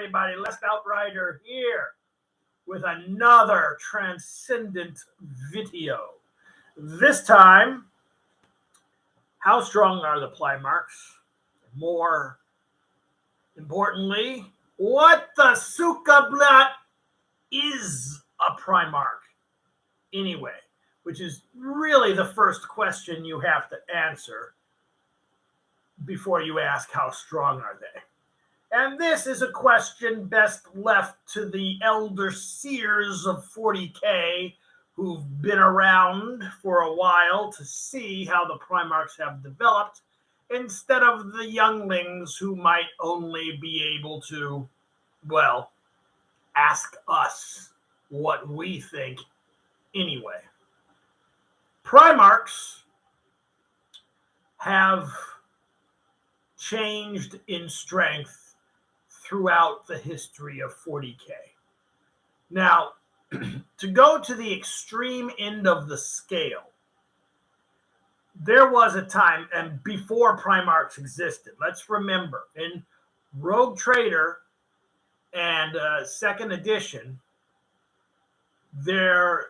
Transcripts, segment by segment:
everybody? Last Outrider here with another transcendent video. This time, how strong are the Primarchs? More importantly, what the Sukablat is a Primarch anyway, which is really the first question you have to answer before you ask how strong are they. And this is a question best left to the elder seers of 40K who've been around for a while to see how the Primarchs have developed, instead of the younglings who might only be able to, well, ask us what we think anyway. Primarchs have changed in strength throughout the history of 40K. Now, to go to the extreme end of the scale, there was a time, and before Primarchs existed, let's remember, in Rogue Trader and second edition, there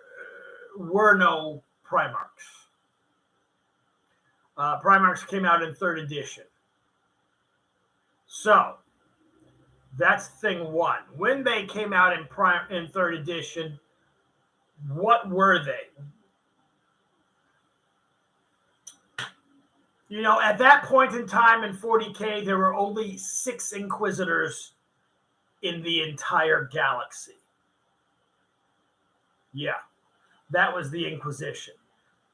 were no Primarchs. Primarchs came out in third edition. So, that's thing one. When they came out in third edition, what were they? You know, at that point in time in 40K, there were only 6 Inquisitors in the entire galaxy. Yeah, that was the Inquisition.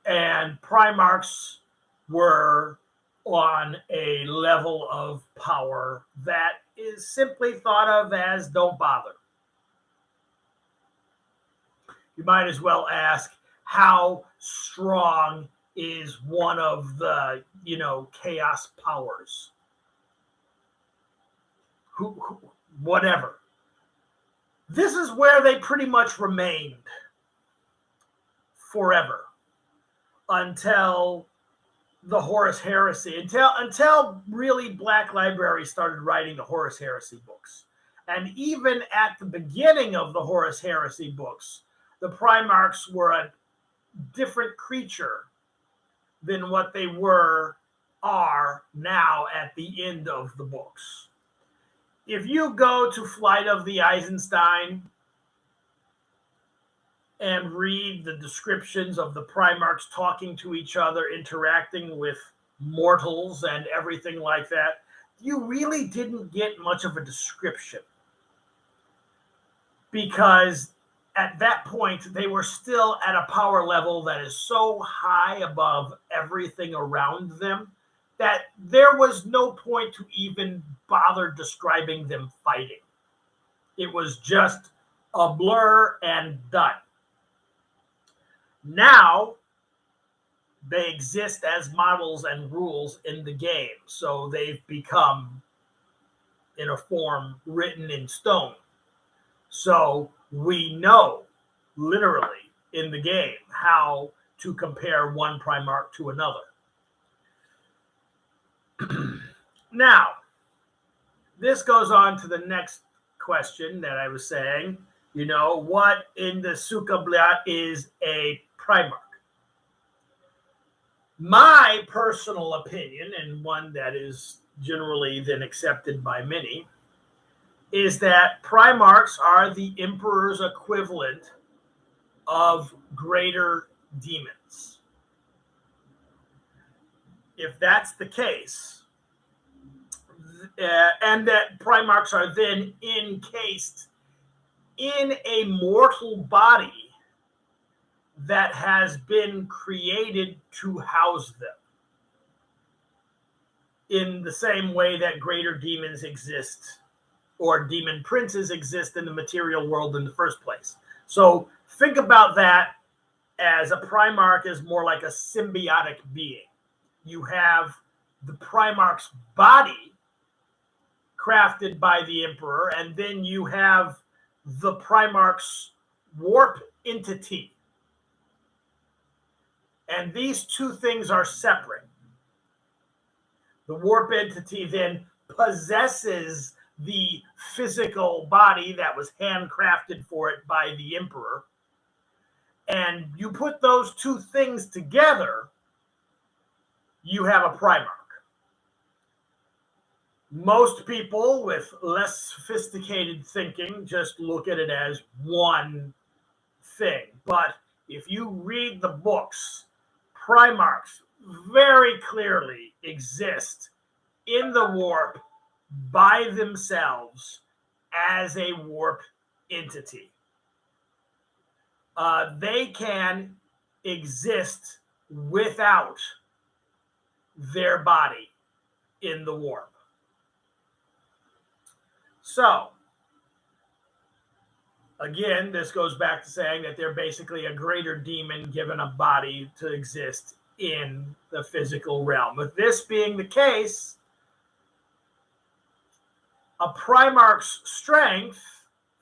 And Primarchs were on a level of power that is simply thought of as don't bother. You might as well ask, how strong is one of the, chaos powers? Whatever. This is where they pretty much remained forever until the Horus Heresy, until really Black Library started writing the Horus Heresy books. And even at the beginning of the Horus Heresy books, the Primarchs were a different creature than what they are now at the end of the books. If you go to Flight of the Eisenstein and read the descriptions of the Primarchs talking to each other, interacting with mortals and everything like that, you really didn't get much of a description. Because at that point, they were still at a power level that is so high above everything around them that there was no point to even bother describing them fighting. It was just a blur and done. Now, they exist as models and rules in the game, so they've become, in a form, written in stone. So we know, literally, in the game, how to compare one Primarch to another. Now, this goes on to the next question that I was saying. What in the Sukablat is a Primarch? My personal opinion, and one that is generally then accepted by many, is that Primarchs are the Emperor's equivalent of greater demons. If that's the case, and that Primarchs are then encased in a mortal body that has been created to house them, in the same way that greater demons exist, or demon princes exist in the material world in the first place. So think about that as a Primarch is more like a symbiotic being. You have the Primarch's body crafted by the Emperor, and then you have the Primarch's warp entity. And these two things are separate. The warp entity then possesses the physical body that was handcrafted for it by the emperor, and you put those two things together, you have a Primarch. Most people with less sophisticated thinking just look at it as one thing. But if you read the books, Primarchs very clearly exist in the warp by themselves as a warp entity. They can exist without their body in the warp. So, again, this goes back to saying that they're basically a greater demon given a body to exist in the physical realm. With this being the case, a Primarch's strength,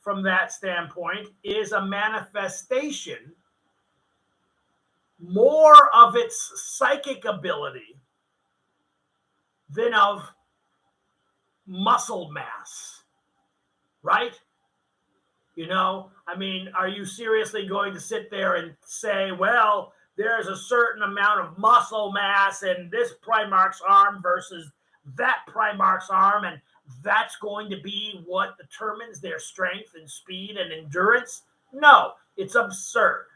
from that standpoint, is a manifestation more of its psychic ability than of muscle mass, right? You know, I mean, are you seriously going to sit there and say, well, there's a certain amount of muscle mass in this Primarch's arm versus that Primarch's arm, and that's going to be what determines their strength and speed and endurance? No, it's absurd.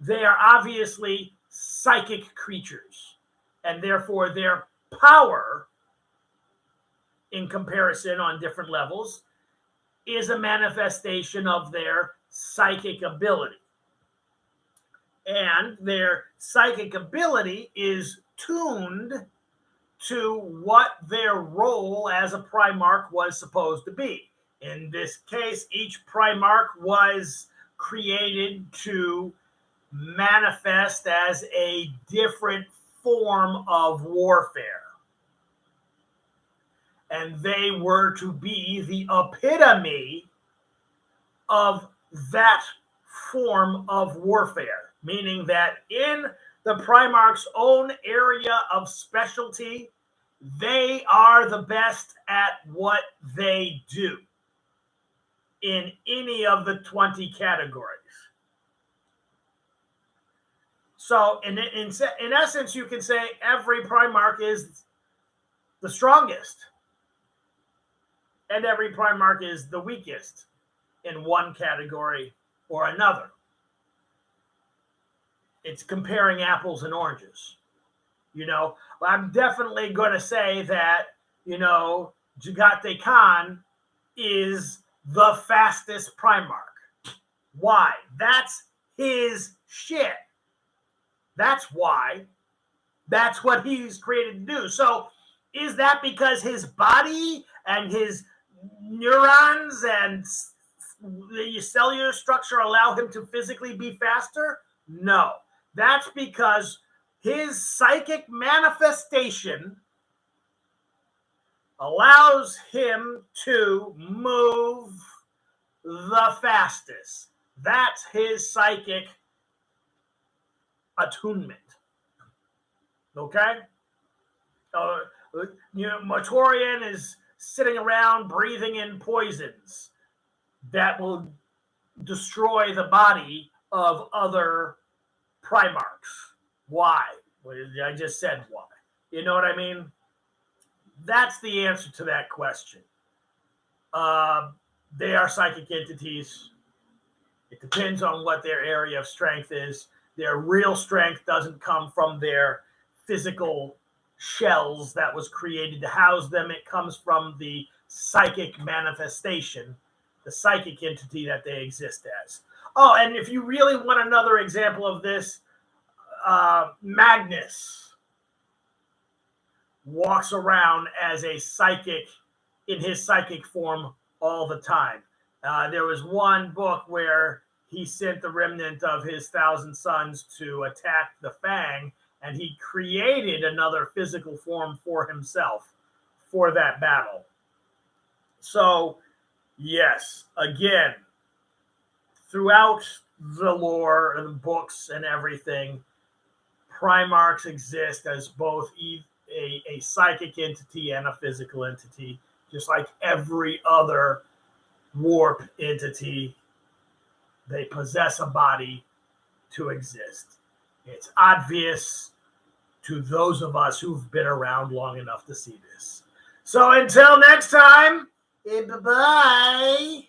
They are obviously psychic creatures, and therefore their power, in comparison on different levels, is a manifestation of their psychic ability. And their psychic ability is tuned to what their role as a Primarch was supposed to be. In this case, each Primarch was created to manifest as a different form of warfare. And they were to be the epitome of that form of warfare, meaning that in the Primarch's own area of specialty, they are the best at what they do in any of the 20 categories. So in essence, you can say every Primarch is the strongest, and every Primarch is the weakest in one category or another. It's comparing apples and oranges. You know, I'm definitely going to say that, you know, Jagate Khan is the fastest Primarch. Why? That's his shit. That's why. That's what he's created to do. So is that because his body and his neurons and the cellular structure allow him to physically be faster? No. That's because his psychic manifestation allows him to move the fastest. That's his psychic attunement. Okay? Mortorian is sitting around breathing in poisons that will destroy the body of other Primarchs. Why? Well, I just said why. You know what I mean? That's the answer to that question. They are psychic entities. It depends on what their area of strength is. Their real strength doesn't come from their physical shells that was created to house them. It comes from the psychic manifestation, the psychic entity that they exist as. Oh, and if you really want another example of this, Magnus walks around as a psychic in his psychic form all the time. There was one book where he sent the remnant of his 1,000 sons to attack the Fang, and he created another physical form for himself for that battle. So, yes, again, throughout the lore and the books and everything, Primarchs exist as both a psychic entity and a physical entity, just like every other warp entity. They possess a body to exist. It's obvious to those of us who've been around long enough to see this. So until next time, bye-bye.